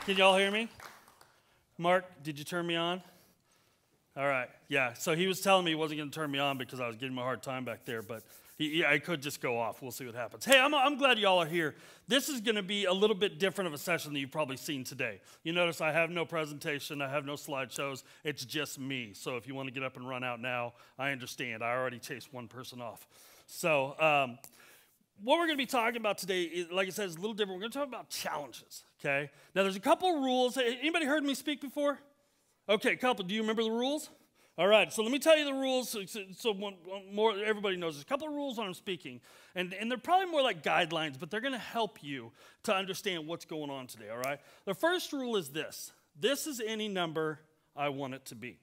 Can y'all hear me? Mark, did you turn me on? All right, yeah. So he was telling me he wasn't going to turn me on because I was giving him a hard time back there, but I could just go off. We'll see what happens. Hey, I'm glad y'all are here. This is going to be a little bit different of a session than you've probably seen today. You notice I have no presentation. I have no slideshows. It's just me. So if you want to get up and run out now, I understand. I already chased one person off. So what we're going to be talking about today, is, like I said, is a little different. We're going to talk about challenges, okay? Now, there's a couple rules. Anybody heard me speak before? Okay, couple. Do you remember the rules? All right, so let me tell you the rules so more everybody knows. There's a couple of rules when I'm speaking, and they're probably more like guidelines, but they're going to help you to understand what's going on today, all right? The first rule is this. This is any number I want it to be,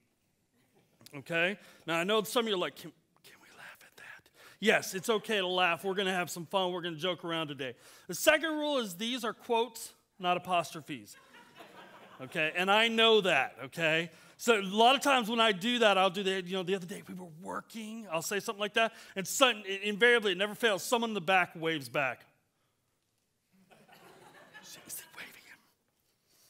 okay? Now, I know some of you are like, can we laugh at that? Yes, it's okay to laugh. We're going to have some fun. We're going to joke around today. The second rule is these are quotes, not apostrophes, okay? And I know that, okay? So a lot of times when I do that, I'll do that. You know, the other day we were working. I'll say something like that, and invariably it never fails. Someone in the back waves back. She's waving him.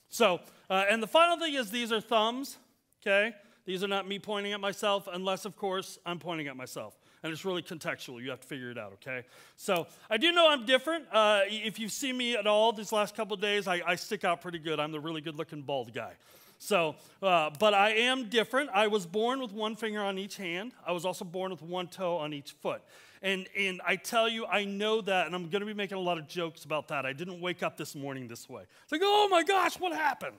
So, and the final thing is these are thumbs. Okay, these are not me pointing at myself, unless of course I'm pointing at myself, and it's really contextual. You have to figure it out. Okay. So I do know I'm different. If you've seen me at all these last couple of days, I stick out pretty good. I'm the really good-looking bald guy. So, but I am different. I was born with one finger on each hand. I was also born with one toe on each foot. And I tell you, I know that, and I'm going to be making a lot of jokes about that. I didn't wake up this morning this way. It's like, oh my gosh, what happened?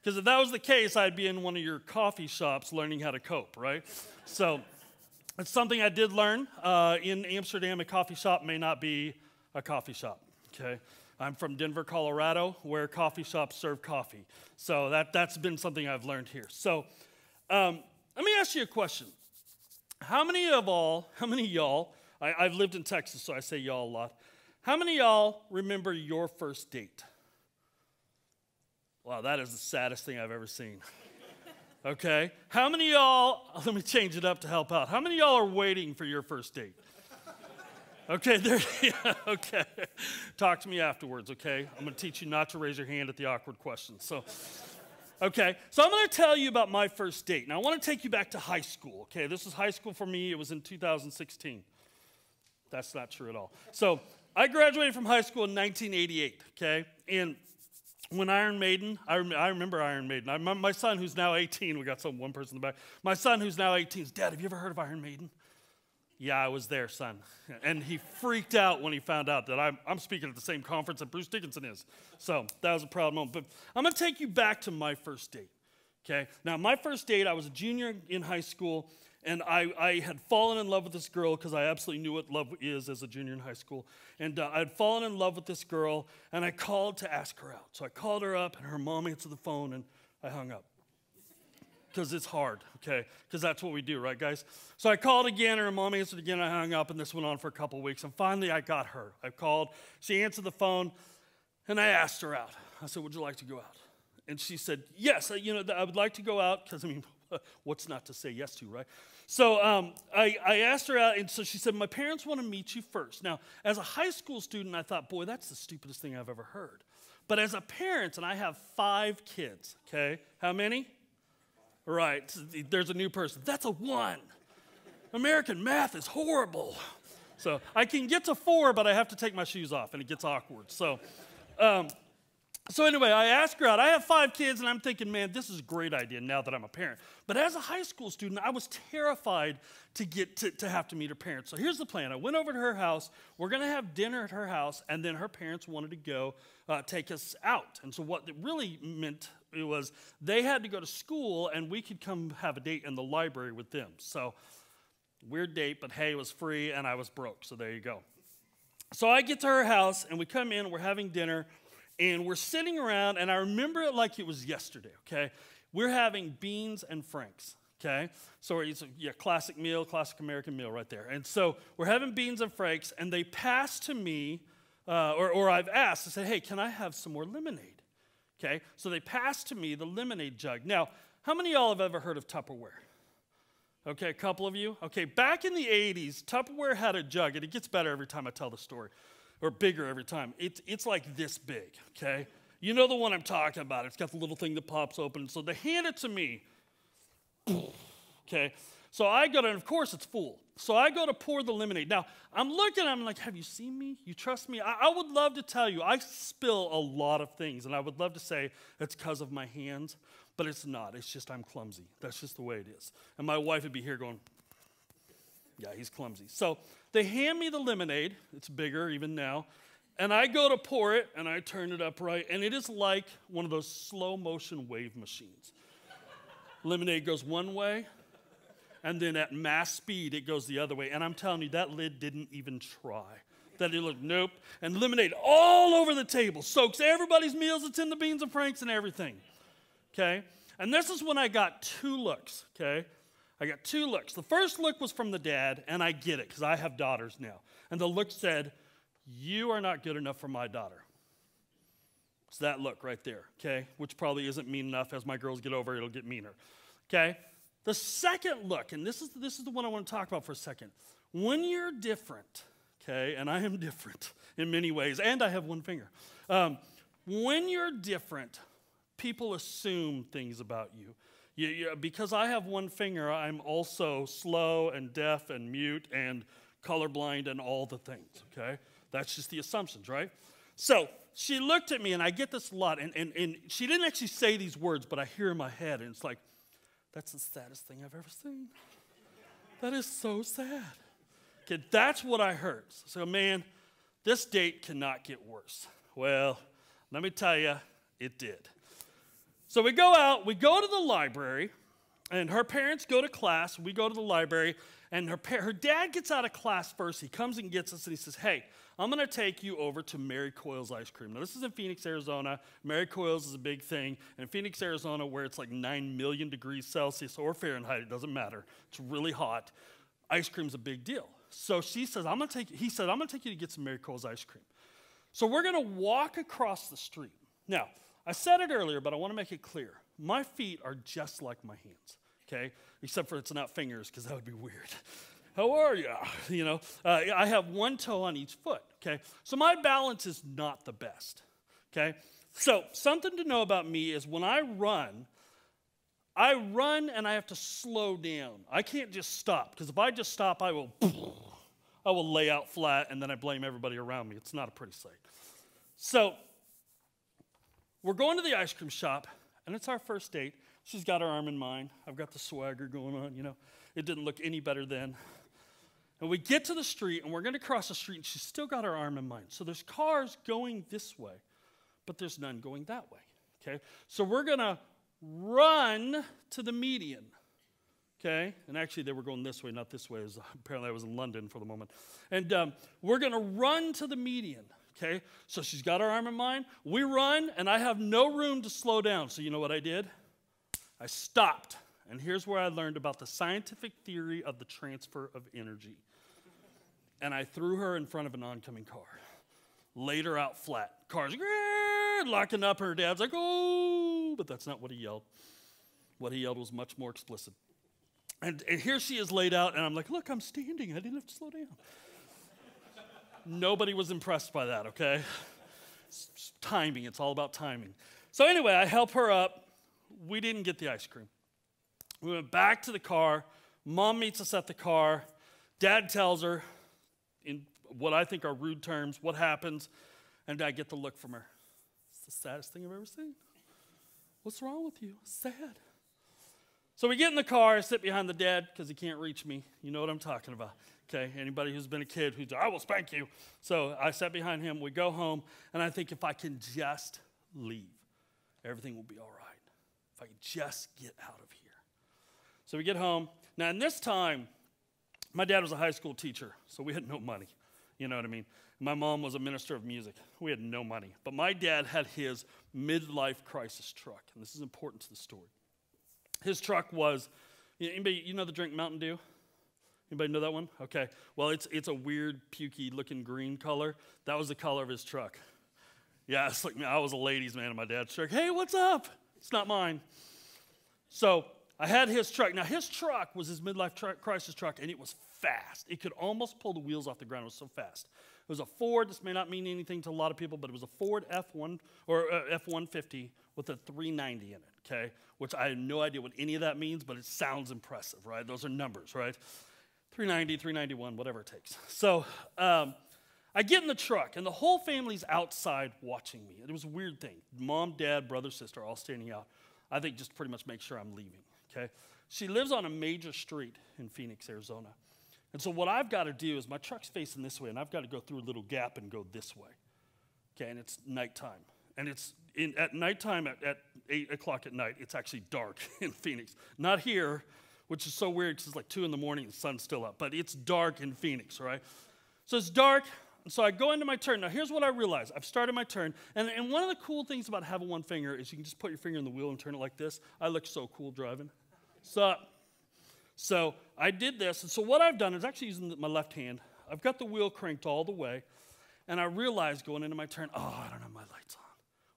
Because if that was the case, I'd be in one of your coffee shops learning how to cope, right? So it's something I did learn. In Amsterdam, a coffee shop may not be a coffee shop, okay? I'm from Denver, Colorado, where coffee shops serve coffee. So that's been something I've learned here. So let me ask you a question. How many of y'all, I've lived in Texas, so I say y'all a lot. How many of y'all remember your first date? Wow, that is the saddest thing I've ever seen. Okay? How many of y'all, let me change it up to help out. How many of y'all are waiting for your first date? Okay, okay. Talk to me afterwards, okay? I'm going to teach you not to raise your hand at the awkward questions. So, okay. So I'm going to tell you about my first date. Now, I want to take you back to high school, okay? This is high school for me. It was in 2016. That's not true at all. So I graduated from high school in 1988, okay? And when Iron Maiden, I remember Iron Maiden. My son, who's now 18, we got one person in the back. My son, who's now 18, is, Dad, have you ever heard of Iron Maiden? Yeah, I was there, son. And he freaked out when he found out that I'm speaking at the same conference that Bruce Dickinson is. So that was a proud moment. But I'm going to take you back to my first date, okay? Now, my first date, I was a junior in high school, and I had fallen in love with this girl because I absolutely knew what love is as a junior in high school. And I had fallen in love with this girl, and I called to ask her out. So I called her up, and her mom answered the phone, and I hung up. Because it's hard, okay? Because that's what we do, right, guys? So I called again, and her mom answered again, and I hung up, and this went on for a couple of weeks. And finally, I got her. I called. She answered the phone, and I asked her out. I said, would you like to go out? And she said, yes, I would like to go out, because, I mean, what's not to say yes to, right? So I asked her out, and so she said, my parents want to meet you first. Now, as a high school student, I thought, boy, that's the stupidest thing I've ever heard. But as a parent, and I have 5 kids, okay? How many? Right, there's a new person. That's a 1. American math is horrible. So I can get to 4, but I have to take my shoes off, and it gets awkward. So anyway, I asked her out. I have 5 kids, and I'm thinking, man, this is a great idea now that I'm a parent. But as a high school student, I was terrified to have to meet her parents. So here's the plan. I went over to her house. We're going to have dinner at her house, and then her parents wanted to go take us out. And so what it really meant it was they had to go to school, and we could come have a date in the library with them. So weird date, but hey, it was free, and I was broke. So there you go. So I get to her house, and we come in, we're having dinner, and we're sitting around, and I remember it like it was yesterday, okay? We're having beans and franks, okay? So it's a classic meal, classic American meal right there. And so we're having beans and franks, and they pass to me, or I've asked, I said, hey, can I have some more lemonade? Okay, so they passed to me the lemonade jug. Now, how many of y'all have ever heard of Tupperware? Okay, a couple of you. Okay, back in the 80s, Tupperware had a jug, and it gets better every time I tell the story, or bigger every time. It's like this big, okay? You know the one I'm talking about. It's got the little thing that pops open. So they hand it to me. Okay. So I go to, and of course it's full. So I go to pour the lemonade. Now, I'm looking, I'm like, have you seen me? You trust me? I would love to tell you, I spill a lot of things, and I would love to say it's because of my hands, but it's not. It's just I'm clumsy. That's just the way it is. And my wife would be here going, yeah, he's clumsy. So they hand me the lemonade. It's bigger even now. And I go to pour it, and I turn it upright, and it is like one of those slow-motion wave machines. Lemonade goes one way, and then at mass speed, it goes the other way. And I'm telling you, that lid didn't even try. That it looked, nope. And lemonade all over the table. Soaks everybody's meals. It's in the beans and franks and everything. Okay? And this is when I got 2 looks. Okay? I got 2 looks. The first look was from the dad, and I get it, because I have daughters now. And the look said, you are not good enough for my daughter. It's that look right there. Okay? Which probably isn't mean enough. As my girls get over it, it'll get meaner. Okay? The second look, and this is the one I want to talk about for a second. When you're different, okay, and I am different in many ways, and I have one finger. When you're different, people assume things about you. Because I have one finger, I'm also slow and deaf and mute and colorblind and all the things, okay? That's just the assumptions, right? So she looked at me, and I get this a lot, and she didn't actually say these words, but I hear in my head, and it's like, that's the saddest thing I've ever seen. That is so sad. Okay, that's what I heard. So, man, this date cannot get worse. Well, let me tell you, it did. So we go out, we go to the library, and her parents go to class. We go to the library, and her dad gets out of class first. He comes and gets us, and he says, hey, I'm going to take you over to Mary Coyle's Ice Cream. Now, this is in Phoenix, Arizona. Mary Coyle's is a big thing. In Phoenix, Arizona, where it's like 9 million degrees Celsius or Fahrenheit, it doesn't matter. It's really hot. Ice cream's a big deal. So he said, I'm going to take you to get some Mary Coyle's ice cream. So we're going to walk across the street. Now, I said it earlier, but I want to make it clear. My feet are just like my hands, okay? Except for it's not fingers, because that would be weird. How are you? You know, I have 1 toe on each foot, okay? So my balance is not the best, okay? So something to know about me is when I run and I have to slow down. I can't just stop, because if I just stop, I will lay out flat, and then I blame everybody around me. It's not a pretty sight. So we're going to the ice cream shop, and it's our first date. She's got her arm in mine. I've got the swagger going on, you know. It didn't look any better then. And we get to the street, and we're going to cross the street, and she's still got her arm in mine. So there's cars going this way, but there's none going that way, okay? So we're going to run to the median, okay? And actually, they were going this way, not this way. Apparently, I was in London for the moment. And we're going to run to the median, okay? So she's got her arm in mine. We run, and I have no room to slow down. So you know what I did? I stopped. And here's where I learned about the scientific theory of the transfer of energy. And I threw her in front of an oncoming car. Laid her out flat. Car's locking up. Her dad's like, oh, but that's not what he yelled. What he yelled was much more explicit. And here she is laid out, and I'm like, look, I'm standing. I didn't have to slow down. Nobody was impressed by that, okay? It's timing. It's all about timing. So anyway, I help her up. We didn't get the ice cream. We went back to the car. Mom meets us at the car. Dad tells her, in what I think are rude terms, what happens, and I get the look from her. It's the saddest thing I've ever seen. What's wrong with you? It's sad. So we get in the car. I sit behind the dad because he can't reach me. You know what I'm talking about. Okay, anybody who's been a kid who's, I will spank you. So I sat behind him. We go home, and I think if I can just leave, everything will be all right. If I can just get out of here. So we get home. Now, in this time, my dad was a high school teacher, so we had no money. You know what I mean? My mom was a minister of music. We had no money. But my dad had his midlife crisis truck, and this is important to the story. His truck was, anybody, you know the drink Mountain Dew? Anybody know that one? Okay. Well, it's a weird, pukey looking green color. That was the color of his truck. Yeah, it's like, I was a ladies' man in my dad's truck. Hey, what's up? It's not mine. So I had his truck. Now, his truck was his midlife crisis truck, and it was fast. It could almost pull the wheels off the ground. It was so fast. It was a Ford. This may not mean anything to a lot of people, but it was a Ford F1 or F-150 with a 390 in it, okay? Which I have no idea what any of that means, but it sounds impressive, right? Those are numbers, right? 390, 391, whatever it takes. So I get in the truck, and the whole family's outside watching me. It was a weird thing. Mom, dad, brother, sister, all standing out. I think just to pretty much make sure I'm leaving, okay? She lives on a major street in Phoenix, Arizona. And so what I've got to do is my truck's facing this way, and I've got to go through a little gap and go this way, okay? And it's nighttime. And it's at nighttime at 8 o'clock at night, it's actually dark in Phoenix. Not here, which is so weird because it's like 2 in the morning and the sun's still up. But it's dark in Phoenix, right? So it's dark. So I go into my turn. Now, here's what I realized. I've started my turn. And one of the cool things about having one finger is you can just put your finger in the wheel and turn it like this. I look so cool driving. So I did this. And so what I've done is actually using my left hand. I've got the wheel cranked all the way. And I realized going into my turn, I don't have my lights on.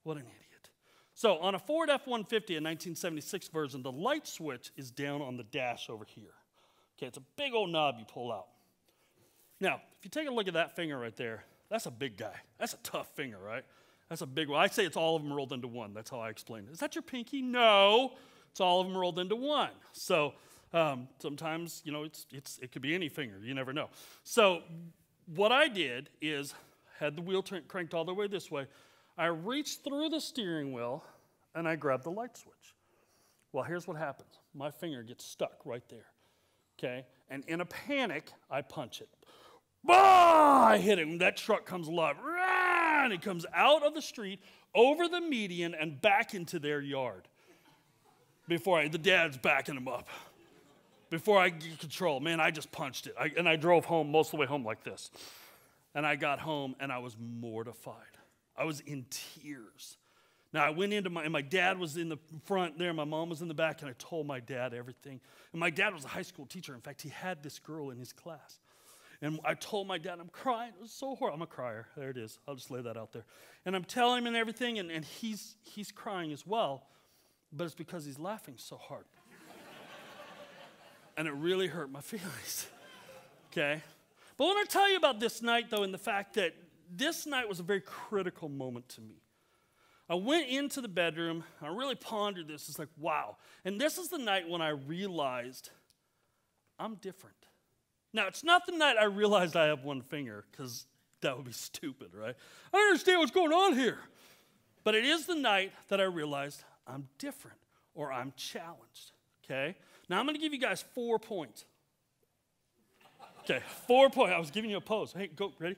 What an idiot. So on a Ford F-150, a 1976 version, the light switch is down on the dash over here. Okay, it's a big old knob you pull out. Now, if you take a look at that finger right there, that's a big guy. That's a tough finger, right? That's a big one. I say it's all of them rolled into one. That's how I explain it. Is that your pinky? No. It's all of them rolled into one. So sometimes, it could be any finger. You never know. So what I did is had the wheel cranked all the way this way. I reached through the steering wheel, and I grabbed the light switch. Well, here's what happens. My finger gets stuck right there, okay? And in a panic, I punch it. Bah! I hit it, and that truck comes alive. And it comes out of the street, over the median, and back into their yard. The dad's backing him up. Before I get control, man, I just punched it. And I drove home, most of the way home like this. And I got home, and I was mortified. I was in tears. Now, I went into my dad was in the front there, my mom was in the back, and I told my dad everything. And my dad was a high school teacher. In fact, he had this girl in his class. And I told my dad, I'm crying. It was so horrible. I'm a crier. There it is. I'll just lay that out there. And I'm telling him and everything, and he's crying as well, but it's because he's laughing so hard. And it really hurt my feelings, okay? But I want to tell you about this night, though, and the fact that this night was a very critical moment to me. I went into the bedroom, and I really pondered this. It's like, wow. And this is the night when I realized I'm different. Now, it's not the night I realized I have one finger, because that would be stupid, right? I don't understand what's going on here. But it is the night that I realized I'm different, or I'm challenged, okay? Now, I'm going to give you guys 4 points. Okay, 4 points. I was giving you a pose. Hey, go, ready?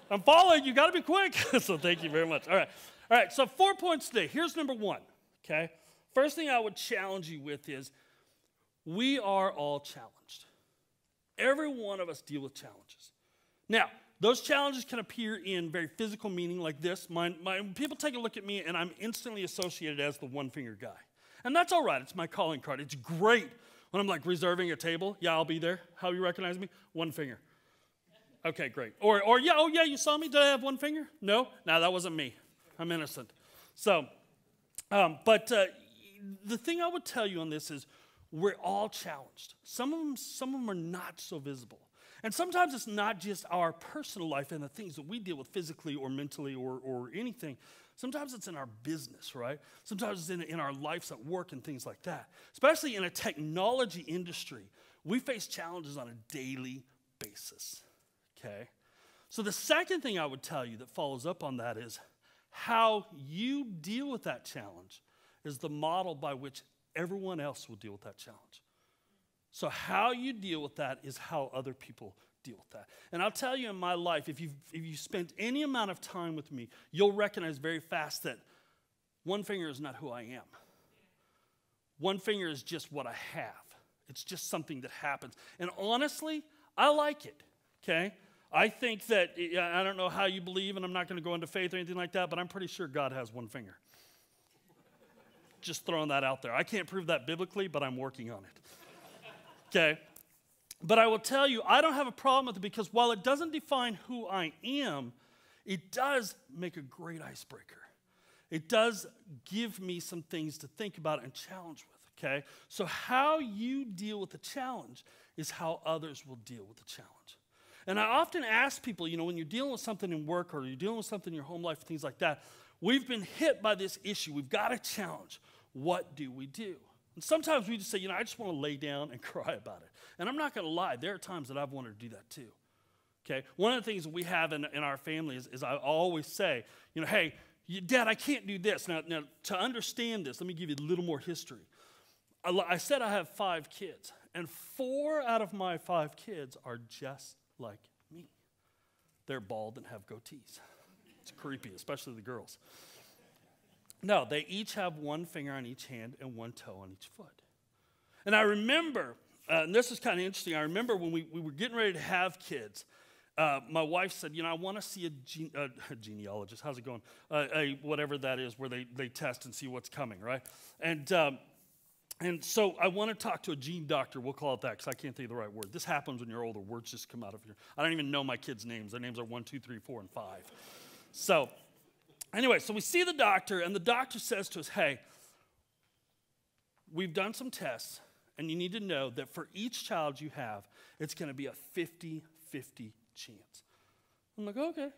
I'm following. You got to be quick. So thank you very much. All right, so 4 points today. Here's number 1, okay? First thing I would challenge you with is we are all challenged. Every one of us deal with challenges. Now, those challenges can appear in very physical meaning like this. People take a look at me, and I'm instantly associated as the one-finger guy. And that's all right. It's my calling card. It's great when I'm like reserving a table. Yeah, I'll be there. How you recognize me? One finger. Okay, great. Or yeah, oh yeah, you saw me? Did I have one finger? No, that wasn't me. I'm innocent. So, but the thing I would tell you on this is we're all challenged. Some of them are not so visible. And sometimes it's not just our personal life and the things that we deal with physically or mentally or anything. Sometimes it's in our business, right? Sometimes it's in our lives at work and things like that. Especially in a technology industry, we face challenges on a daily basis. Okay? So the second thing I would tell you that follows up on that is how you deal with that challenge is the model by which everyone else will deal with that challenge. So how you deal with that is how other people deal with that. And I'll tell you in my life, if you spent any amount of time with me, you'll recognize very fast that one finger is not who I am. One finger is just what I have. It's just something that happens. And honestly, I like it, okay? I think that, I don't know how you believe, and I'm not going to go into faith or anything like that, but I'm pretty sure God has one finger. Just throwing that out there. I can't prove that biblically, but I'm working on it. Okay? But I will tell you, I don't have a problem with it because while it doesn't define who I am, it does make a great icebreaker. It does give me some things to think about and challenge with, okay? So how you deal with the challenge is how others will deal with the challenge. And I often ask people, when you're dealing with something in work or you're dealing with something in your home life, things like that, we've been hit by this issue. We've got a challenge. What do we do? And sometimes we just say, I just want to lay down and cry about it. And I'm not going to lie. There are times that I've wanted to do that too. Okay? One of the things that we have in our family is I always say, hey, Dad, I can't do this. Now, to understand this, let me give you a little more history. I said I have 5 kids, and 4 out of my 5 kids are just like me. They're bald and have goatees. It's creepy, especially the girls. No, they each have 1 finger on each hand and 1 toe on each foot. And I remember, and this is kind of interesting, I remember when we were getting ready to have kids, my wife said, I want to see a genealogist. How's it going? Whatever that is, where they test and see what's coming, right? And so I want to talk to a gene doctor. We'll call it that because I can't think of the right word. This happens when you're older. Words just come out of your. I don't even know my kids' names. Their names are 1, 2, 3, 4, and 5. So anyway, so we see the doctor, and the doctor says to us, hey, we've done some tests, and you need to know that for each child you have, it's going to be a 50-50 chance. I'm like, okay.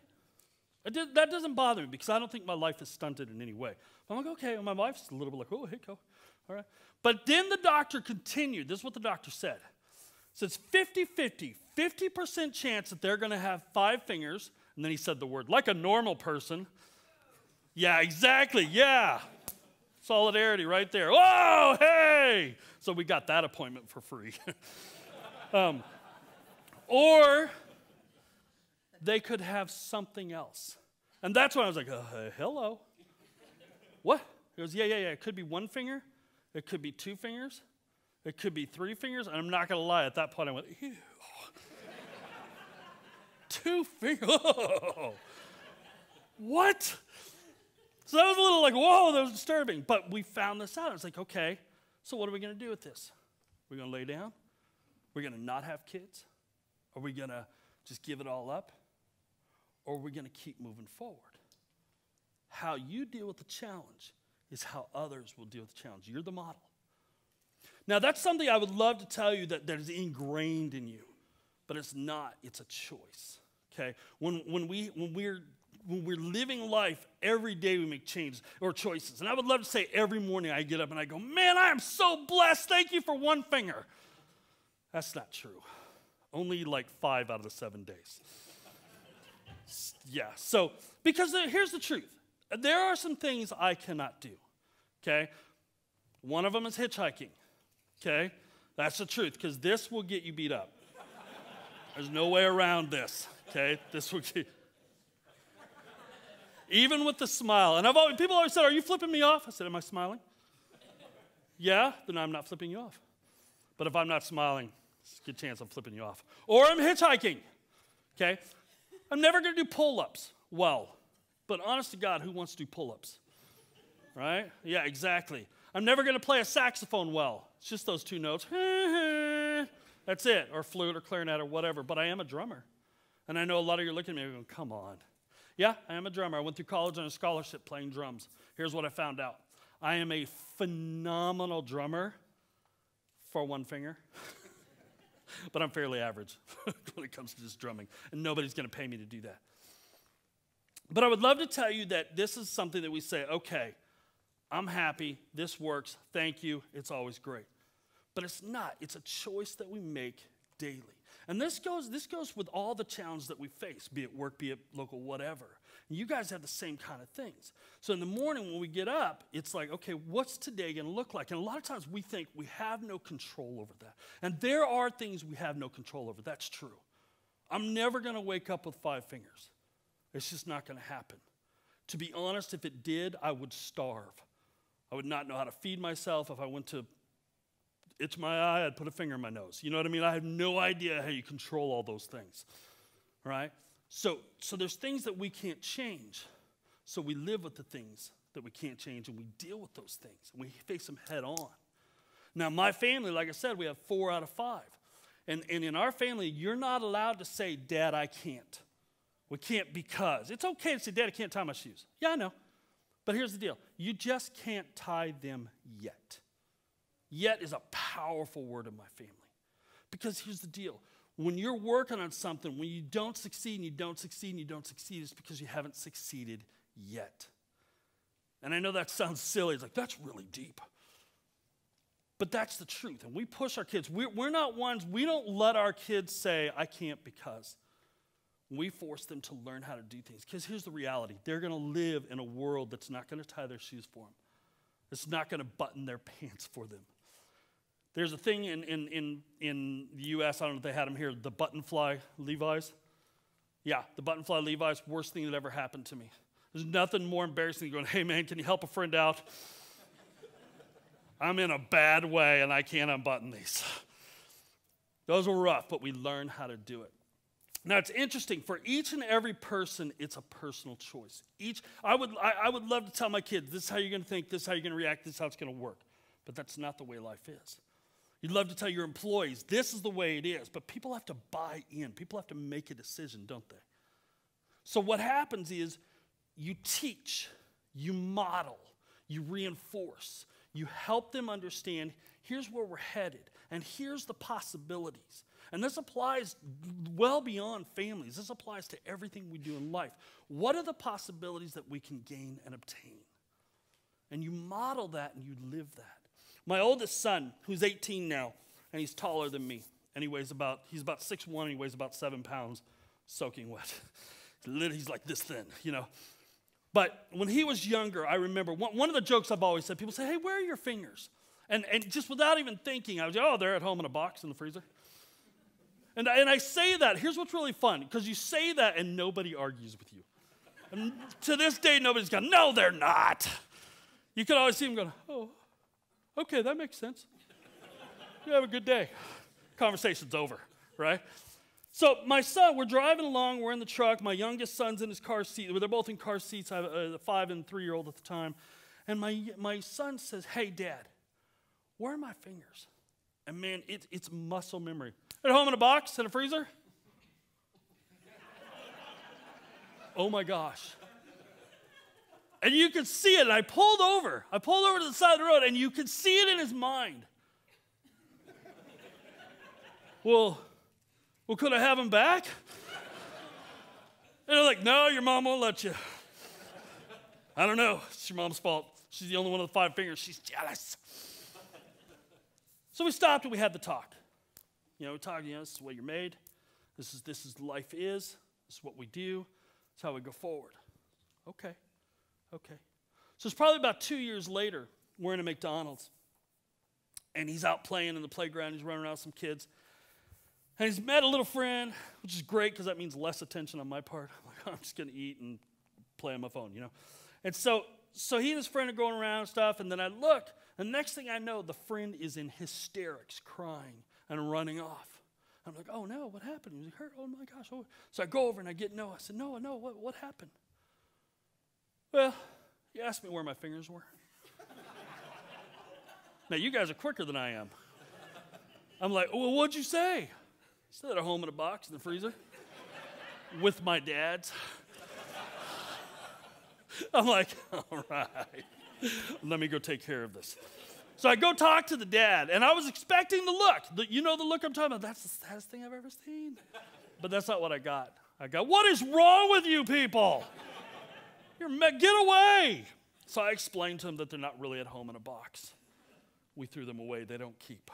That doesn't bother me because I don't think my life is stunted in any way. I'm like, okay. And my wife's a little bit like, oh, hey, go. All right. But then the doctor continued. This is what the doctor said. So it's 50-50, 50% chance that they're going to have 5 fingers. And then he said the word, like a normal person. Yeah, exactly. Yeah. Solidarity right there. Whoa, hey. So we got that appointment for free. Or they could have something else. And that's when I was like, hello. What? He goes, yeah. It could be 1 finger. It could be 2 fingers. It could be 3 fingers. And I'm not going to lie. At that point, I went, ew. 2 fingers. Oh. What? So that was a little like, whoa, that was disturbing. But we found this out. I was like, okay, so what are we going to do with this? We're going to lay down? We're going to not have kids? Are we going to just give it all up? Or are we going to keep moving forward? How you deal with the challenge is how others will deal with the challenge. You're the model. Now, that's something I would love to tell you that is ingrained in you, but it's not. It's a choice, okay? When we're living life, every day we make changes or choices. And I would love to say every morning I get up and I go, man, I am so blessed. Thank you for 1 finger. That's not true. Only like 5 out of the 7 days. Yeah, so, because here's the truth. There are some things I cannot do, okay? One of them is hitchhiking, okay? That's the truth, because this will get you beat up. There's no way around this, okay? This will get... Even with the smile. And people always said, are you flipping me off? I said, am I smiling? Yeah, then I'm not flipping you off. But if I'm not smiling, there's a good chance I'm flipping you off. Or I'm hitchhiking, okay? I'm never going to do pull-ups well. But honest to God, who wants to do pull-ups? Right? Yeah, exactly. I'm never going to play a saxophone well. It's just those 2 notes. That's it. Or flute or clarinet or whatever. But I am a drummer. And I know a lot of you are looking at me and going, come on. Yeah, I am a drummer. I went through college on a scholarship playing drums. Here's what I found out. I am a phenomenal drummer for 1 finger. But I'm fairly average when it comes to just drumming. And nobody's going to pay me to do that. But I would love to tell you that this is something that we say, okay, I'm happy, this works, thank you, it's always great. But it's not. It's a choice that we make daily. And this goes with all the challenges that we face, be it work, be it local, whatever. And you guys have the same kind of things. So in the morning when we get up, it's like, okay, what's today going to look like? And a lot of times we think we have no control over that. And there are things we have no control over. That's true. I'm never going to wake up with 5 fingers. It's just not going to happen. To be honest, if it did, I would starve. I would not know how to feed myself. If I went to itch my eye, I'd put a finger in my nose. You know what I mean? I have no idea how you control all those things, right? So there's things that we can't change. So we live with the things that we can't change, and we deal with those things, and we face them head on. Now, my family, like I said, we have 4 out of 5. And in our family, you're not allowed to say, Dad, I can't. We can't because. It's okay to say, Dad, I can't tie my shoes. Yeah, I know. But here's the deal. You just can't tie them yet. Yet is a powerful word in my family. Because here's the deal. When you're working on something, when you don't succeed and you don't succeed and you don't succeed, it's because you haven't succeeded yet. And I know that sounds silly. It's like, that's really deep. But that's the truth. And we push our kids. We're not ones, we don't let our kids say, I can't because. We force them to learn how to do things. Because here's the reality. They're going to live in a world that's not going to tie their shoes for them. It's not going to button their pants for them. There's a thing in the U.S., I don't know if they had them here, the button-fly Levi's. Yeah, the button-fly Levi's, worst thing that ever happened to me. There's nothing more embarrassing than going, hey, man, can you help a friend out? I'm in a bad way, and I can't unbutton these. Those were rough, but we learned how to do it. Now, it's interesting. For each and every person, it's a personal choice. I would love to tell my kids, this is how you're going to think, this is how you're going to react, this is how it's going to work. But that's not the way life is. You'd love to tell your employees, this is the way it is. But people have to buy in. People have to make a decision, don't they? So what happens is you teach, you model, you reinforce. You help them understand, here's where we're headed, and here's the possibilities. And this applies well beyond families. This applies to everything we do in life. What are the possibilities that we can gain and obtain? And you model that and you live that. My oldest son, who's 18 now, and he's taller than me, and he's about 6'1", and he weighs about 7 pounds, soaking wet. He's like this thin, you know. But when he was younger, I remember one of the jokes I've always said, people say, hey, where are your fingers? And just without even thinking, I was, oh, they're at home in a box in the freezer. And I say that, here's what's really fun, because you say that and nobody argues with you. And to this day, nobody's gone, no, they're not. You can always see them going, oh, okay, that makes sense. You have a good day. Conversation's over, right? So my son, we're driving along, we're in the truck. My youngest son's in his car seat. They're both in car seats. I have a 5- and 3-year-old at the time. And my son says, hey, Dad, where are my fingers? And man, it's muscle memory. At home in a box, in a freezer? Oh my gosh. And you could see it, and I pulled over to the side of the road, and you could see it in his mind. Well, could I have him back? And they're like, no, your mom won't let you. I don't know, it's your mom's fault. She's the only one with 5 fingers, she's jealous. So we stopped and we had the talk. You know, we talked, this is the way you're made. This is life is. This is what we do. This is how we go forward. Okay. So it's probably about 2 years later, we're in a McDonald's. And he's out playing in the playground. He's running around with some kids. And he's met a little friend, which is great because that means less attention on my part. I'm like, I'm just going to eat and play on my phone, you know. And so he and his friend are going around and stuff. And then I look. And next thing I know, the friend is in hysterics, crying and running off. I'm like, oh, no, what happened? Was he hurt? Oh, my gosh. Oh. So I go over and I get Noah. I said, Noah, what happened? Well, he asked me where my fingers were. Now, you guys are quicker than I am. I'm like, well, what'd you say? I said at home in a box in the freezer with my dad's. I'm like, all right, let me go take care of this. So I go talk to the dad, and I was expecting the look. You know the look I'm talking about? That's the saddest thing I've ever seen. But that's not what I got. I got, what is wrong with you people? Get away. So I explained to them that they're not really at home in a box. We threw them away. They don't keep.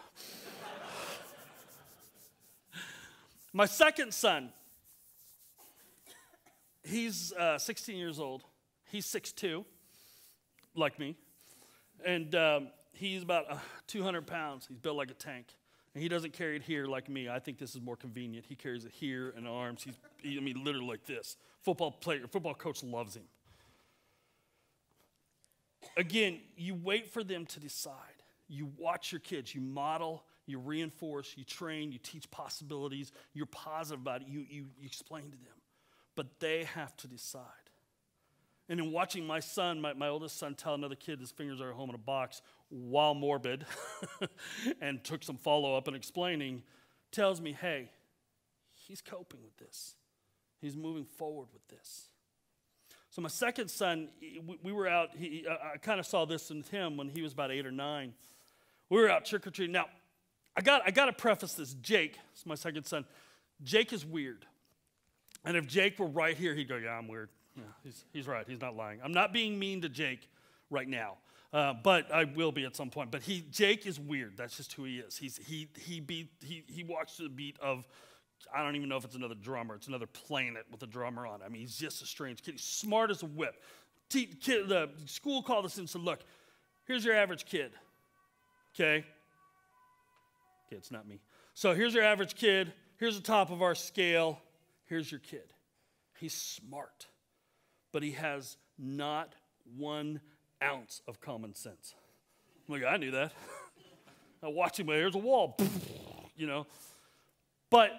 My second son, he's 16 years old. He's 6'2", like me. And he's about 200 pounds. He's built like a tank. And he doesn't carry it here like me. I think this is more convenient. He carries it here in arms. Literally like this. Football coach loves him. Again, you wait for them to decide. You watch your kids. You model, you reinforce, you train, you teach possibilities. You're positive about it. You explain to them. But they have to decide. And in watching my son, my oldest son, tell another kid his fingers are at home in a box while morbid and took some follow-up and explaining, tells me, hey, he's coping with this. He's moving forward with this. So my second son, we were out, I kind of saw this in him when he was about 8 or 9. We were out trick-or-treating. Now, I got to preface this. Jake, it's my second son, Jake is weird. And if Jake were right here, he'd go, yeah, I'm weird. Yeah, he's right. He's not lying. I'm not being mean to Jake right now, but I will be at some point. But Jake is weird. That's just who he is. He walks to the beat of, I don't even know if it's another drummer. It's another planet with a drummer on it. I mean, he's just a strange kid. He's smart as a whip. The school called us in and said, look, here's your average kid, okay? Okay, it's not me. So here's your average kid. Here's the top of our scale. Here's your kid. He's smart, but he has not 1 ounce of common sense. I'm like, I knew that. I watch him, here's a wall, you know. But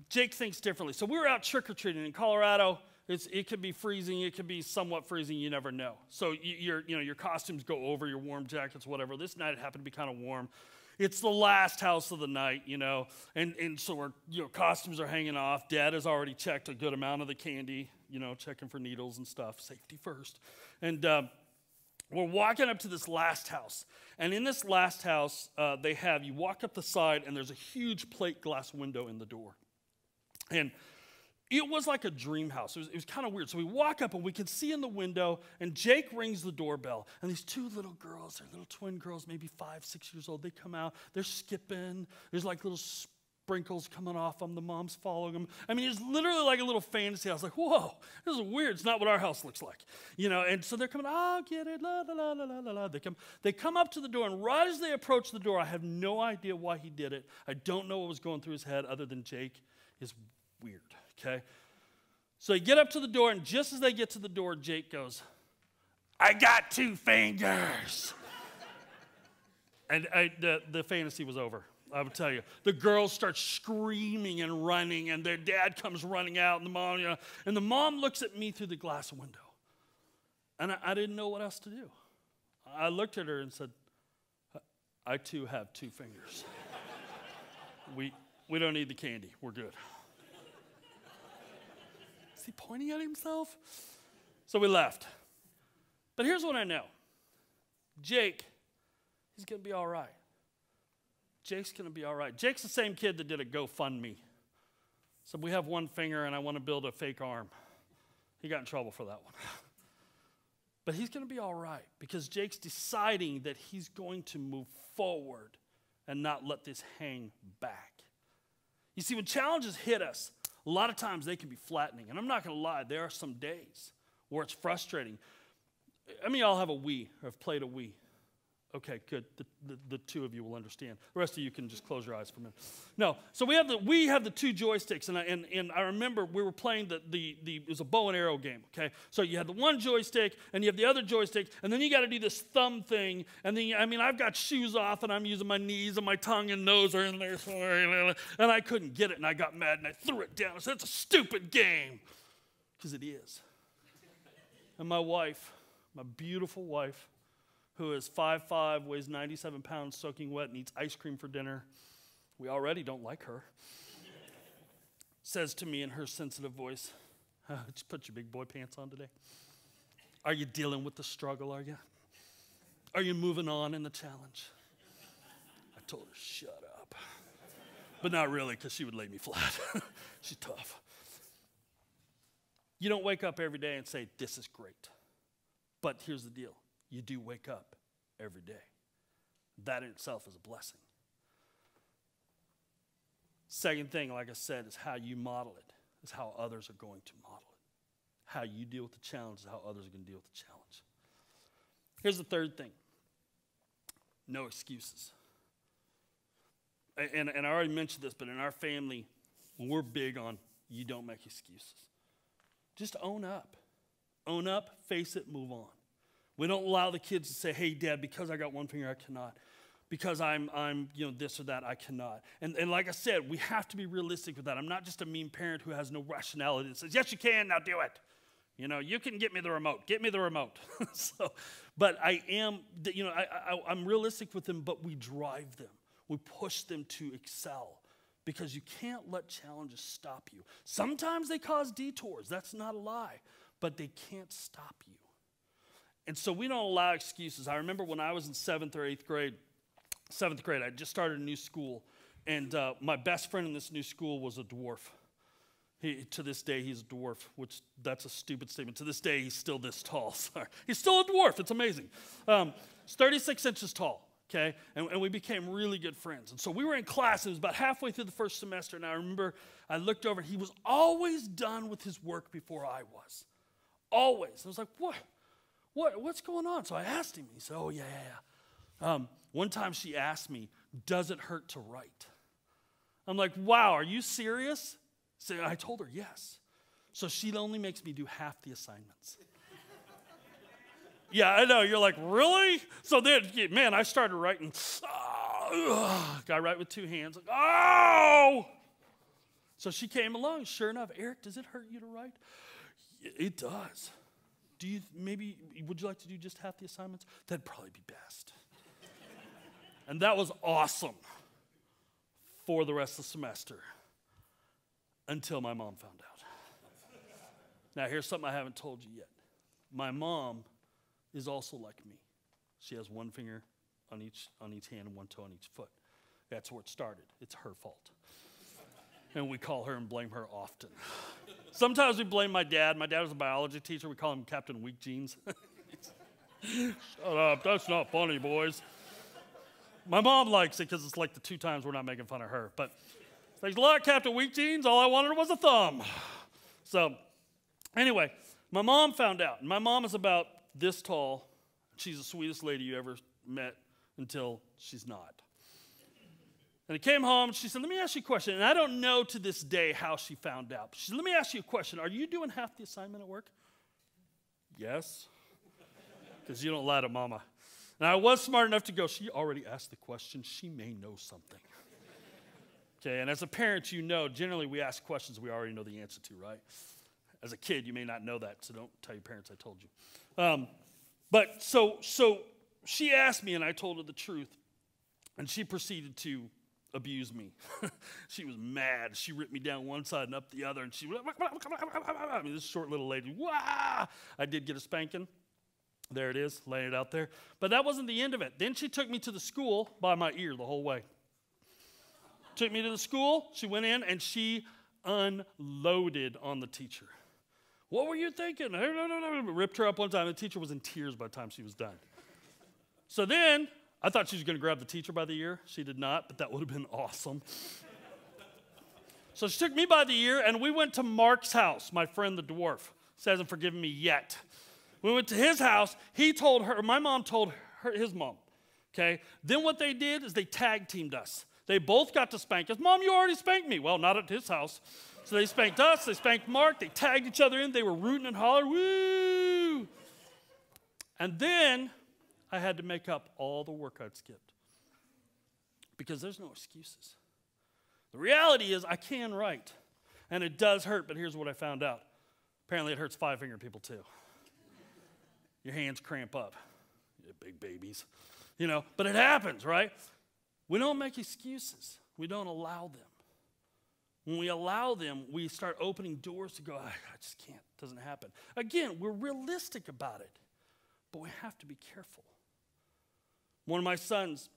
Jake thinks differently. So we were out trick-or-treating in Colorado. It could be freezing. It could be somewhat freezing. You never know. So your costumes go over your warm jackets, whatever. This night it happened to be kind of warm. It's the last house of the night, and so costumes are hanging off. Dad has already checked a good amount of the candy, checking for needles and stuff, safety first. And we're walking up to this last house. And in this last house, you walk up the side, and there's a huge plate glass window in the door. And it was like a dream house. It was kind of weird. So we walk up, and we can see in the window, and Jake rings the doorbell. And these 2 little girls, they're little twin girls, maybe 5, 6 years old. They come out. They're skipping. There's like little sprinkles coming off them. The mom's following them. I mean, it's literally like a little fantasy house. Like, whoa, this is weird. It's not what our house looks like. And so they're coming, oh, get it, la, la, la, la, la, la. They come up to the door, and right as they approach the door, I have no idea why he did it. I don't know what was going through his head other than Jake is weird. Okay, so they get up to the door, and just as they get to the door, Jake goes, I got 2 fingers. And the fantasy was over, I would tell you. The girls start screaming and running, and their dad comes running out, and the mom looks at me through the glass window. And I didn't know what else to do. I looked at her and said, I too have 2 fingers. We don't need the candy. We're good. Is he pointing at himself? So we left. But here's what I know. Jake, he's going to be all right. Jake's going to be all right. Jake's the same kid that did a GoFundMe. So we have 1 finger, and I want to build a fake arm. He got in trouble for that one. But he's going to be all right because Jake's deciding that he's going to move forward and not let this hang back. You see, when challenges hit us, a lot of times they can be flattening. And I'm not going to lie, there are some days where it's frustrating. I mean, y'all have a Wii or have played a Wii. Okay, good. The 2 of you will understand. The rest of you can just close your eyes for a minute. No, so we have the 2 joysticks, and I remember we were playing it was a bow and arrow game. Okay, so you had the 1 joystick, and you have the other joystick, and then you got to do this thumb thing, and then I've got shoes off, and I'm using my knees, and my tongue and nose are in there, and I couldn't get it, and I got mad, and I threw it down. I said, "It's a stupid game," because it is. And my wife, my beautiful wife, who is 5'5", weighs 97 pounds, soaking wet, and eats ice cream for dinner. We already don't like her. Says to me in her sensitive voice, just put your big boy pants on today. Are you dealing with the struggle, are you? Are you moving on in the challenge? I told her, shut up. But not really, because she would lay me flat. She's tough. You don't wake up every day and say, this is great. But here's the deal. You do wake up every day. That in itself is a blessing. Second thing, like I said, is how you model it, is how others are going to model it. How you deal with the challenge is how others are going to deal with the challenge. Here's the third thing. No excuses. And I already mentioned this, but in our family, we're big on you don't make excuses. Just own up. Own up, face it, move on. We don't allow the kids to say, hey, Dad, because I got 1 finger, I cannot. Because I'm this or that, I cannot. And like I said, we have to be realistic with that. I'm not just a mean parent who has no rationality that says, yes, you can, now do it. You can get me the remote. Get me the remote. But I am, I'm realistic with them, but we drive them. We push them to excel because you can't let challenges stop you. Sometimes they cause detours. That's not a lie. But they can't stop you. And so we don't allow excuses. I remember when I was in 7th or 8th grade, I just started a new school, and my best friend in this new school was a dwarf. To this day, he's a dwarf, which that's a stupid statement. To this day, he's still this tall. Sorry. He's still a dwarf. It's amazing. He's 36 inches tall, okay? And we became really good friends. And so we were in class. It was about halfway through the first semester, and I remember I looked over. He was always done with his work before I was. Always. I was like, what's going on? So I asked him. He said, oh, yeah. One time she asked me, does it hurt to write? I'm like, wow, are you serious? So I told her yes. So she only makes me do half the assignments. Yeah, I know. You're like, really? So then, man, I started writing. I write with two hands. Like, oh! So she came along. Sure enough, Eric, does it hurt you to write? It does. Would you like to do just half the assignments? That'd probably be best. And that was awesome for the rest of the semester. Until my mom found out. Now, here's something I haven't told you yet. My mom is also like me. She has one finger on each hand and one toe on each foot. That's where it started. It's her fault. And we call her and blame her often. Sometimes we blame my dad. My dad was a biology teacher. We call him Captain Weak Jeans. Shut up. That's not funny, boys. My mom likes it because it's like the 2 times we're not making fun of her. But thanks a lot, Captain Weak Jeans. All I wanted was a thumb. So, anyway, my mom found out. And my mom is about this tall. She's the sweetest lady you ever met until she's not. And I came home, and she said, let me ask you a question. And I don't know to this day how she found out. She said, let me ask you a question. Are you doing half the assignment at work? Yes. Because you don't lie to mama. And I was smart enough to go, she already asked the question. She may know something. Okay, and as a parent, you know, generally we ask questions we already know the answer to, right? As a kid, you may not know that, so don't tell your parents I told you. But so she asked me, and I told her the truth, and she proceeded to abuse me. She was mad. She ripped me down one side and up the other, and she went, I mean, this short little lady, wah! I did get a spanking. There it is, laying it out there. But that wasn't the end of it. Then she took me to the school by my ear the whole way. Took me to the school, she went in, and she unloaded on the teacher. What were you thinking? Ripped her up one time. The teacher was in tears by the time she was done. So then, I thought she was going to grab the teacher by the ear. She did not, but that would have been awesome. So she took me by the ear, and we went to Mark's house, my friend the dwarf. He hasn't forgiven me yet. We went to his house. He told her, my mom told her, his mom, okay? Then what they did is they tag teamed us. They both got to spank us. Mom, you already spanked me. Well, not at his house. So they spanked us. They spanked Mark. They tagged each other in. They were rooting and hollering. Woo! And then I had to make up all the work I'd skipped. Because there's no excuses. The reality is I can write. And it does hurt, but here's what I found out. Apparently it hurts 5-fingered people too. Your hands cramp up. You're big babies. You know, but it happens, right? We don't make excuses. We don't allow them. When we allow them, we start opening doors to go, I just can't. It doesn't happen. Again, we're realistic about it, but we have to be careful. One of my sons,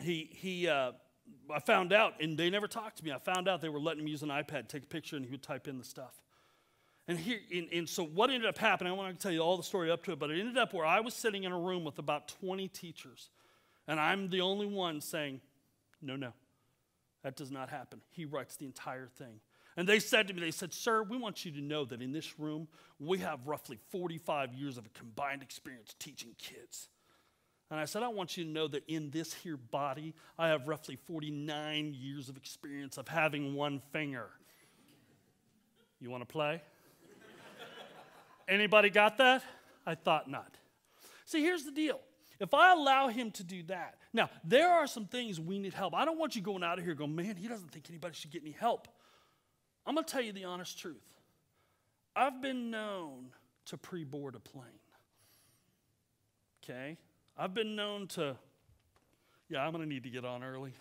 I found out, and they never talked to me. I found out they were letting him use an iPad, take a picture, and he would type in the stuff. And so what ended up happening, I want to tell you all the story up to it, but it ended up where I was sitting in a room with about 20 teachers, and I'm the only one saying, no, that does not happen. He writes the entire thing. And they said to me, sir, we want you to know that in this room, we have roughly 45 years of a combined experience teaching kids. And I said, I want you to know that in this here body, I have roughly 49 years of experience of having one finger. You want to play? Anybody got that? I thought not. See, here's the deal. If I allow him to do that, now, there are some things we need help. I don't want you going out of here going, man, he doesn't think anybody should get any help. I'm going to tell you the honest truth. I've been known to pre-board a plane. Okay? I've been known to, I'm going to need to get on early.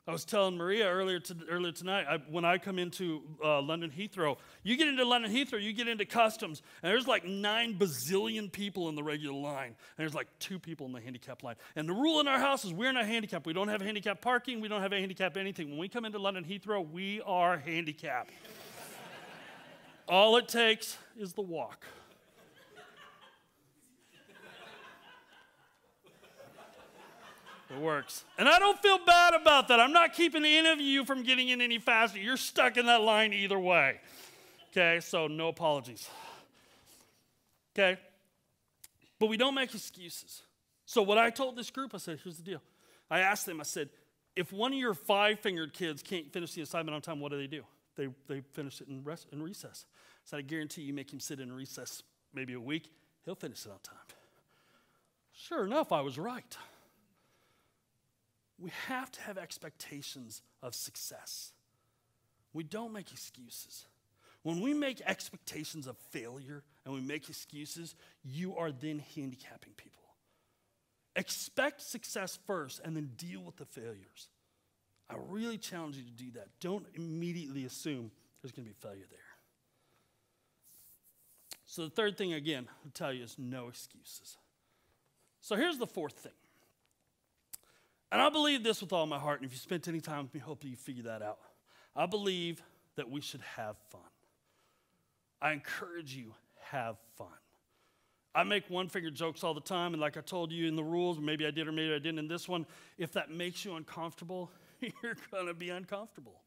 I was telling Maria earlier tonight, when I come into London Heathrow, you get into London Heathrow, you get into customs, and there's like 9 bazillion people in the regular line, and there's like 2 people in the handicap line. And the rule in our house is we're not handicapped. We don't have handicap parking. We don't have a handicap anything. When we come into London Heathrow, we are handicapped. All it takes is the walk. It works. And I don't feel bad about that. I'm not keeping any of you from getting in any faster. You're stuck in that line either way. Okay, so no apologies. Okay? But we don't make excuses. So what I told this group, I said, here's the deal. I asked them, I said, if one of your 5-fingered kids can't finish the assignment on time, what do? They finish it in recess. So I guarantee you make him sit in recess maybe a week, he'll finish it on time. Sure enough, I was right. We have to have expectations of success. We don't make excuses. When we make expectations of failure and we make excuses, you are then handicapping people. Expect success first and then deal with the failures. I really challenge you to do that. Don't immediately assume there's going to be failure there. So the third thing, again, I'll tell you is no excuses. So here's the fourth thing. And I believe this with all my heart, and if you spent any time with me, hopefully you figure that out. I believe that we should have fun. I encourage you, have fun. I make one-finger jokes all the time, and like I told you in the rules, maybe I did or maybe I didn't in this one, if that makes you uncomfortable, you're going to be uncomfortable.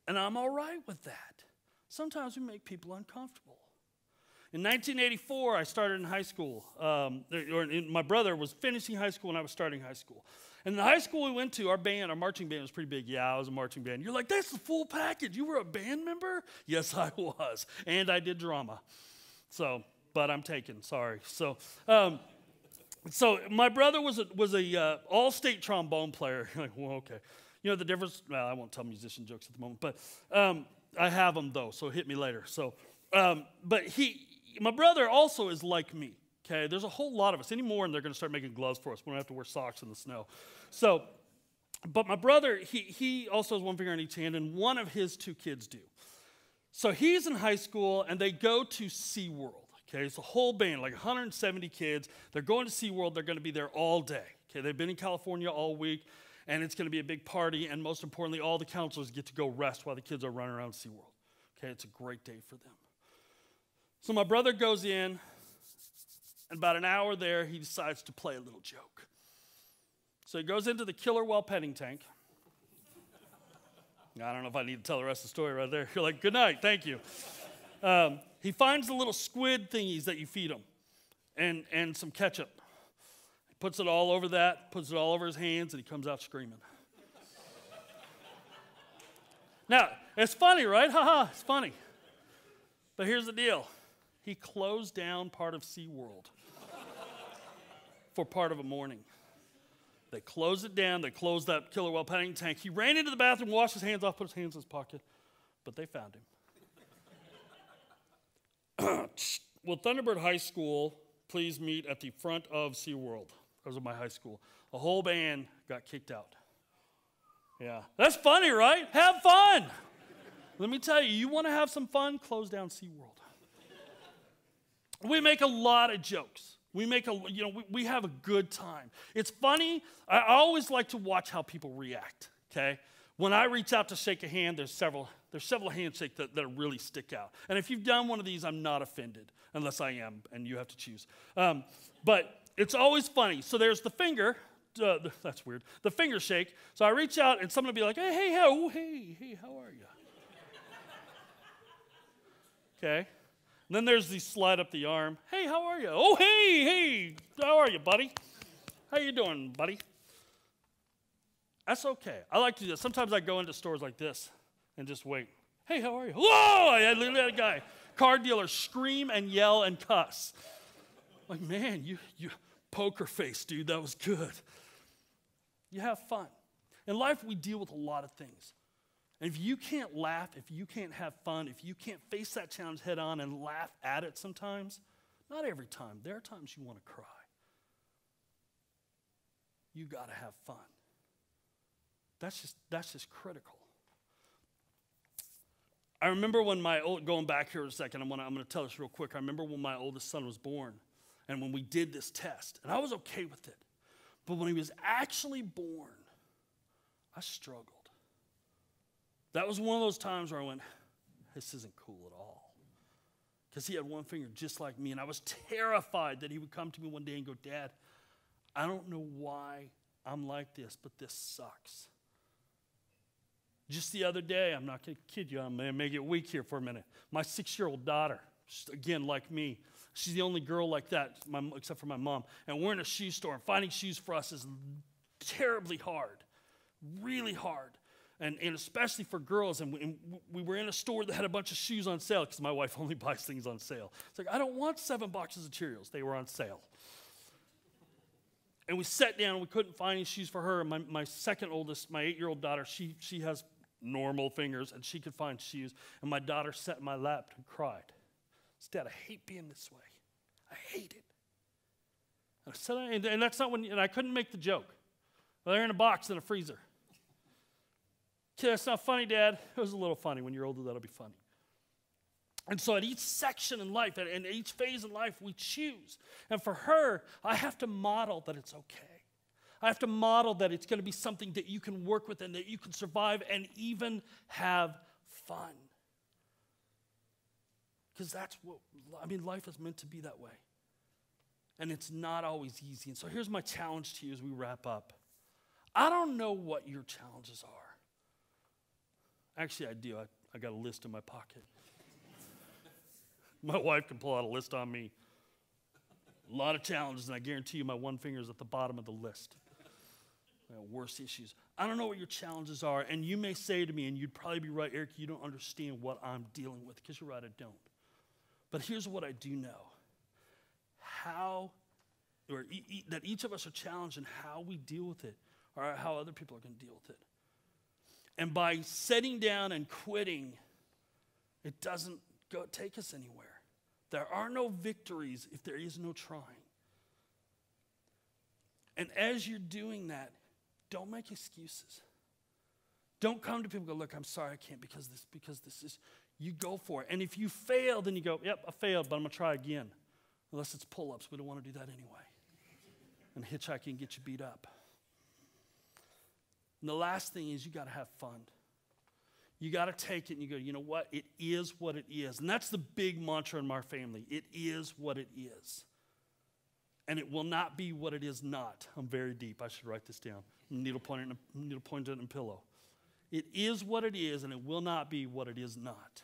And I'm all right with that. Sometimes we make people uncomfortable. In 1984, I started in high school. My brother was finishing high school, and I was starting high school. And the high school we went to, our marching band was pretty big. Yeah, I was a marching band. You're like, that's the full package. You were a band member? Yes, I was. And I did drama. But I'm taken, sorry. So my brother was a all-state trombone player. You're like, well, okay. You know the difference? Well, I won't tell musician jokes at the moment. But I have them, though, so hit me later. So, but my brother also is like me. Okay, there's a whole lot of us anymore, and they're going to start making gloves for us. We don't have to wear socks in the snow. So, but my brother, he also has one finger on each hand, and one of his 2 kids do. So he's in high school, and they go to SeaWorld. Okay, it's a whole band, like 170 kids. They're going to SeaWorld. They're going to be there all day. Okay, they've been in California all week, and it's going to be a big party, and most importantly, all the counselors get to go rest while the kids are running around SeaWorld. Okay, it's a great day for them. So my brother goes in. And about an hour there, he decides to play a little joke. So he goes into the killer whale petting tank. I don't know if I need to tell the rest of the story right there. You're like, good night, thank you. He finds the little squid thingies that you feed him and some ketchup. He puts it all over that, puts it all over his hands, and he comes out screaming. Now, it's funny, right? Ha-ha, it's funny. But here's the deal. He closed down part of SeaWorld for part of a morning. They closed it down. They closed that killer whale petting tank. He ran into the bathroom, washed his hands off, put his hands in his pocket, but they found him. Will Thunderbird High School please meet at the front of SeaWorld? That was my high school. A whole band got kicked out. Yeah. That's funny, right? Have fun. Let me tell you, you want to have some fun? Close down SeaWorld. We make a lot of jokes. We have a good time. It's funny. I always like to watch how people react, okay? When I reach out to shake a hand, there's several handshakes that really stick out. And if you've done one of these, I'm not offended, unless I am, and you have to choose. But it's always funny. So there's the finger. That's weird. The finger shake. So I reach out, and someone will be like, hey, how are you? Okay. And then there's the slide up the arm. Hey, how are you? Oh, hey, how are you, buddy? How you doing, buddy? That's okay. I like to do that. Sometimes I go into stores like this and just wait. Hey, how are you? Whoa! I literally had a guy, car dealer, scream and yell and cuss. Like, man, you poker face, dude. That was good. You have fun. In life, we deal with a lot of things. And if you can't laugh, if you can't have fun, if you can't face that challenge head on and laugh at it sometimes, not every time, there are times you want to cry. You got to have fun. That's just critical. I remember when going back here a second, I'm going to tell this real quick. I remember when my oldest son was born and when we did this test, and I was okay with it. But when he was actually born, I struggled. That was one of those times where I went, this isn't cool at all. Because he had one finger just like me, and I was terrified that he would come to me one day and go, Dad, I don't know why I'm like this, but this sucks. Just the other day, I'm not going to kid you, I'm going to make it weak here for a minute. My 6-year-old daughter, again, like me, she's the only girl like that, except for my mom. And we're in a shoe store, and finding shoes for us is terribly hard, really hard. And especially for girls, and we were in a store that had a bunch of shoes on sale, because my wife only buys things on sale. It's like, I don't want 7 boxes of Cheerios. They were on sale. And we sat down, and we couldn't find any shoes for her. And my second oldest, my 8-year-old daughter, she has normal fingers, and she could find shoes. And my daughter sat in my lap and cried. Dad, I hate being this way. I hate it. And I said, and that's not when, and I couldn't make the joke. Well, they're in a box in a freezer. Kid, that's not funny, Dad. It was a little funny. When you're older, that'll be funny. And so at each section in life, and each phase in life, we choose. And for her, I have to model that it's okay. I have to model that it's going to be something that you can work with and that you can survive and even have fun. Because that's what, life is meant to be that way. And it's not always easy. And so here's my challenge to you as we wrap up. I don't know what your challenges are. Actually, I do. I got a list in my pocket. My wife can pull out a list on me. A lot of challenges, and I guarantee you my one finger is at the bottom of the list. Worst issues. I don't know what your challenges are, and you may say to me, and you'd probably be right, Eric, you don't understand what I'm dealing with, because you're right, I don't. But here's what I do know. That each of us are challenged in how we deal with it, or how other people are going to deal with it. And by sitting down and quitting, it doesn't take us anywhere. There are no victories if there is no trying. And as you're doing that, don't make excuses. Don't come to people and go, look, I'm sorry I can't because this is, you go for it. And if you fail, then you go, yep, I failed, but I'm going to try again. Unless it's pull-ups. We don't want to do that anyway. And hitchhiking get you beat up. And the last thing is you got to have fun. You got to take it and you go, you know what? It is what it is. And that's the big mantra in my family. It is what it is. And it will not be what it is not. I'm very deep. I should write this down. Needle pointer and pillow. It is what it is, and it will not be what it is not.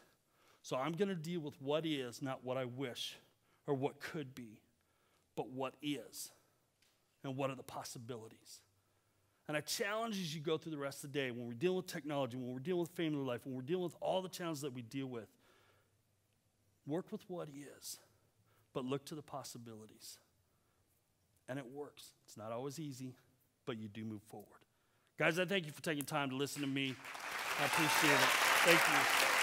So I'm going to deal with what is, not what I wish or what could be, but what is and what are the possibilities. And I challenge you as you go through the rest of the day, when we're dealing with technology, when we're dealing with family life, when we're dealing with all the challenges that we deal with, work with what is, but look to the possibilities. And it works. It's not always easy, but you do move forward. Guys, I thank you for taking time to listen to me. I appreciate it. Thank you.